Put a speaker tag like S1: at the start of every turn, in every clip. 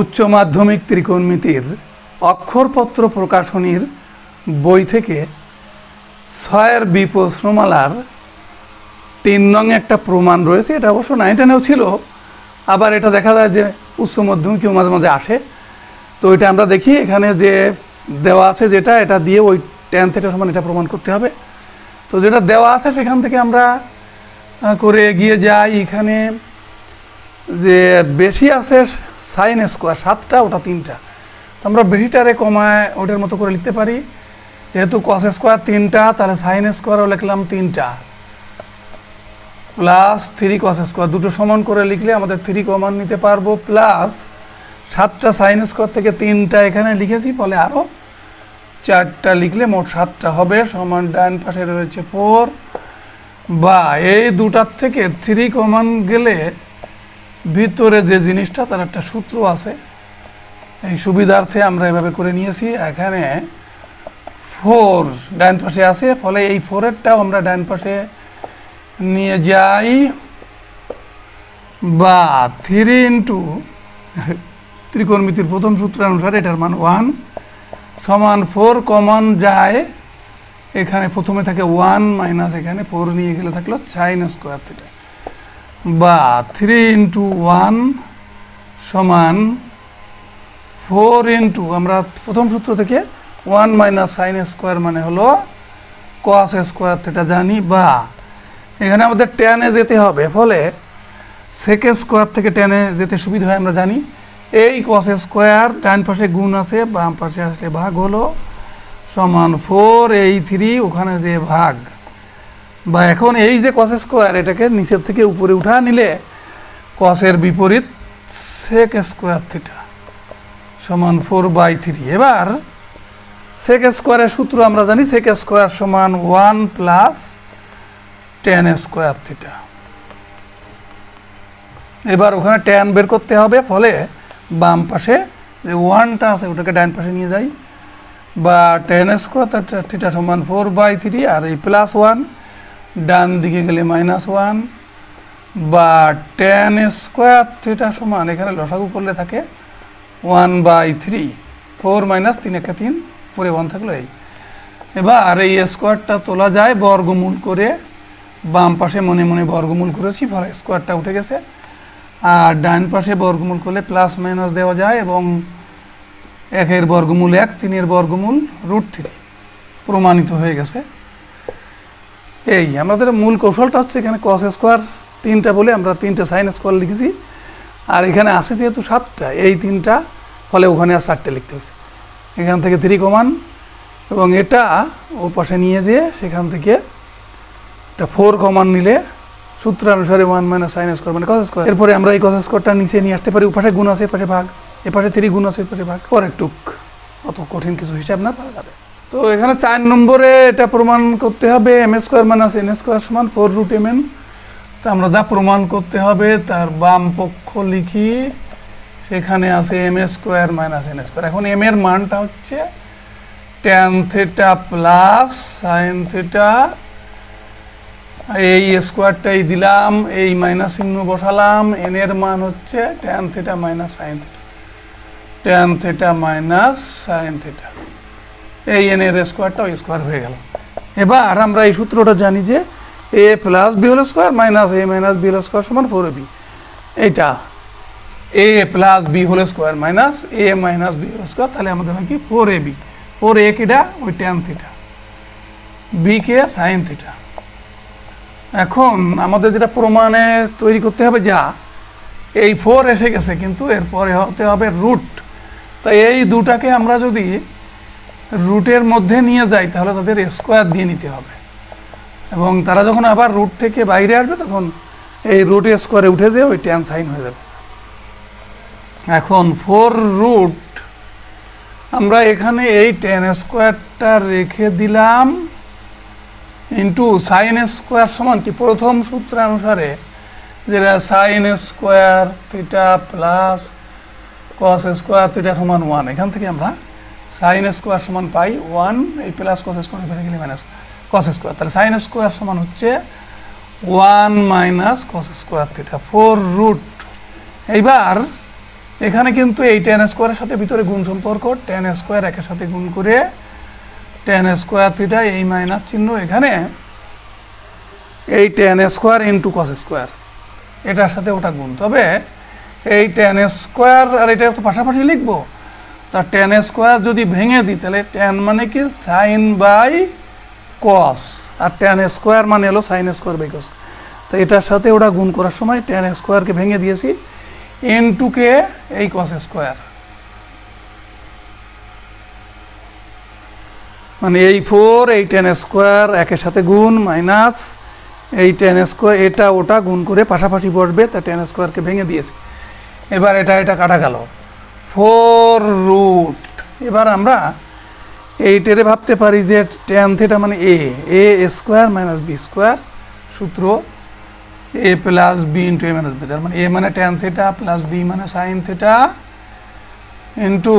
S1: উচ্চ মাধ্যমিক ত্রিকোণমিতির অক্ষরপত্র প্রকাশনীর বই থেকে ৬ বি প্রশ্নমালার ৩ নং একটা প্রমাণ রয়েছে। এটা অবশ্য 9 10-এও ছিল, আবার এটা দেখা যায় যে উচ্চ মাধ্যমিকেও মাঝে মাঝে আসে। তো এটা আমরা দেখি, এখানে যে দেওয়া আছে যেটা, এটা দিয়ে ওই tan θ সমান এটা প্রমাণ করতে হবে। তো যেটা দেওয়া আছে সেখান থেকে আমরা করে এগিয়ে যাই। এখানে যে বেশি আছে সাইন স্কোয়ার 7টা, ওটা 3টা, তো আমরা বেশিটারে কমায় ওটার মতো করে লিখতে পারি। যেহেতু কস স্কোয়ার 3টা, তাহলে সাইন স্কোয়ারও লিখলাম 3টা প্লাস 3 কস স্কোয়ার, দুটো সমান করে লিখলে আমাদের 3 কমন নিতে পারবো, প্লাস 7টা সাইন স্কোয়ার থেকে 3টা এখানে লিখেছি, ফলে আরও 4টা লিখলে মোট 7টা হবে, সমান ডান পাশে রয়েছে 4। বা এই দুটার থেকে 3 কমন গেলে ভিতরে যে জিনিসটা তার একটা সূত্র আছে, এই সুবিধার্থে আমরা এভাবে করে নিয়েছি। এখানে 4 ডান পাশে আছে, ফলে এই 4-এরটাও আমরা ডান পাশে নিয়ে যাই। বা 3 ইন্টু ত্রিকোণমিতির প্রথম সূত্র অনুসারে এটার মান 1 সমান 4 কমন যায়, এখানে প্রথমে থাকে 1 মাইনাস এখানে 4 নিয়ে গেলে থাকলো সাইন স্কোয়ার থিটা। বা 3 ইন্টু 1 সমান 4 ইন্টু, আমরা প্রথম সূত্র থেকে 1 মাইনাস সাইন স্কোয়ার মানে হলো কস স্কোয়ার থিটা জানি। বা এখানে আমাদের ট্যানে যেতে হবে, ফলে সেক স্কোয়ার থেকে ট্যানে যেতে সুবিধা হয় আমরা জানি। এই কস স্কোয়ার ডান পাশে গুণ আছে, বাম পাশে আসলে ভাগ হলো, সমান 4 এই 3 ওখানে যে ভাগ। বা এখন এই যে কস স্কোয়ার, এটাকে নিচের থেকে উপরে উঠা নিলে কসের বিপরীত সেক স্কোয়ার থিটা সমান 4/3। এবার সেক স্কোয়ারের সূত্র আমরা জানি, সেক স্কোয়ার সমান 1 প্লাস tan স্কোয়ার থিটা। এবার ওখানে ট্যান বের করতে হবে, ফলে বাম পাশে যে 1টা আছে ওটাকে ডান পাশে নিয়ে যাই। বা tan স্কোয়ার থিটা সমান 4/3, আর এই প্লাস 1 ডান দিকে গেলে -1। বা tan স্কোয়ার থিটা সমান, এখানে লসাগু করলে থাকে 1/3, 4 মাইনাস 3 1 3, 4 1 থাকলো এই। এবার এই স্কোয়ারটা তোলা যায় বর্গমূল করে, বাম পাশে মনে মনে বর্গমূল করেছি, ফলে স্কোয়ারটা উঠে গেছে। আর ডান পাশে বর্গমূল করলে প্লাস মাইনাস দেওয়া যায়, এবং 1-এর বর্গমূল 1, 3-এর বর্গমূল √3 প্রমাণিত হয়ে গেছে। এই আমাদের মূল কৌশলটা হচ্ছে, এখানে কস স্কোয়ার 3টা বলে আমরা 3টে সাইন স্কোয়ার লিখেছি, আর এখানে আছে যেহেতু 7টা, এই 3টা, ফলে ওখানে আর 4টে লিখতে হয়েছে। এখান থেকে 3 কমান, এবং এটা ও পাশে নিয়ে যেয়ে সেখান থেকে এটা 4 কমান নিলে সূত্র অনুসারে 1 মাইনাস সাইন স্কোয়ার মানে কস স্কোয়ার। এরপরে আমরা এই কস স্কোয়ারটা নিচে নিয়ে আসতে পারি, ওপাশে গুণ আছে এপাশে ভাগ, এপাশে 3 গুণ আছে এপাশে ভাগ, পরে টুক, অত কঠিন কিছু হিসাব না, পারা যাবে। তো এখানে 4 নম্বরে এটা প্রমাণ করতে হবে m square minus n square সমান 4√mn। তো আমরা যা প্রমাণ করতে হবে তার বাম পক্ষ লিখি, সেখানে আছে m square minus n square. এখন m এর মানটা হচ্ছে tan theta plus sine theta, এই স্কোয়ারটাই দিলাম, এই মাইনাস চিহ্ন বসালাম, n এর মান হচ্ছে tan theta minus sine theta, tan theta minus sine theta, এই n এর স্কোয়ারটা ওই স্কোয়ার হয়ে গেল। এবার আমরা এই সূত্রটা জানি যে a plus b whole square minus a minus b whole square সমান 4ab। এইটা a plus b whole square minus a minus b whole square, তাহলে আমাদের হয় কি 4ab। 4a কিটা ওই tan থিটা, b কে সাইন থিটা। এখন আমাদের যেটা প্রমাণে তৈরি করতে হবে, যা এই 4 এসে গেছে, কিন্তু এরপরে হতে হবে রুট। তাই এই দুটাকে আমরা যদি রুটের মধ্যে নিয়ে যাই, তাহলে তাদের স্কোয়ার দিয়ে নিতে হবে, এবং তারা যখন আবার রুট থেকে বাইরে আসবে তখন এই রুট স্কোয়ারে উঠে যেয়ে ওই ট্যান সাইন হয়ে যাবে। এখন 4 রুট, আমরা এখানে এই tan স্কোয়ারটা রেখে দিলাম, ইন্টু সাইন স্কোয়ার সমান কি প্রথম সূত্র অনুসারে, যেটা sine square theta plus cos square theta সমান 1। এখান থেকে আমরা সাইন স্কোয়ার সমান পাই 1, এই প্লাস কস স্কোয়ার ফেলে গেলে মাইনাস কস স্কোয়ার, তাহলে সাইন স্কোয়ার সমান হচ্ছে 1 minus cos square theta 4 root. এইবার এখানে কিন্তু এই tan স্কোয়ারের সাথে ভিতরে গুণ সম্পর্ক, tan স্কোয়ার একের সাথে গুণ করে tan স্কোয়ার থিটা এই মাইনাস চিহ্ন, এখানে এই tan square into cos square এটার সাথে ওটা গুণ। তবে এই tan স্কোয়ার আর এটা তো পাশাপাশি লিখবো, তা tan স্কোয়ার যদি ভেঙে দিই তাহলে tan মানে কি সাইন বাই cos, আর tan স্কোয়ার মানে হলো সাইন স্কোয়ার বাই cos। তো এটার সাথে ওটা গুণ করার সময় tan স্কোয়ারকে ভেঙে দিয়েছি, ইন্টু কে এই cos স্কোয়ার, মানে এই 4 এই tan স্কোয়ার একের সাথে গুণ মাইনাস এই tan স্কোয়ার এটা ওটা গুণ করে পাশাপাশি বসবে, তা tan স্কোয়ারকে ভেঙে দিয়েছি। এবার এটা কাটা গেল 4 রুট। এবার আমরা এইটারে ভাবতে পারি যে tan থিটা মানে a square minus b square, সূত্র a plus b into a minus b, তার মানে a মানে tan থিটা প্লাস b মানে sine theta into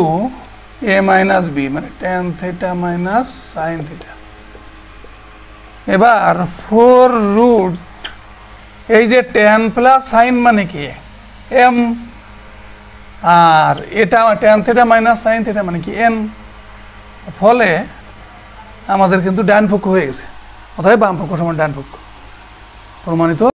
S1: a minus b মানে tan theta minus sine theta. এবার 4 রুট এই যে tan প্লাস সাইন মানে কি m, আর এটা tan theta minus sine theta মানে কি n। ফলে আমাদের কিন্তু ডান পক্ষ হয়ে গেছে, অর্থাৎ বাম পক্ষ সমান ডান পক্ষ প্রমাণিত।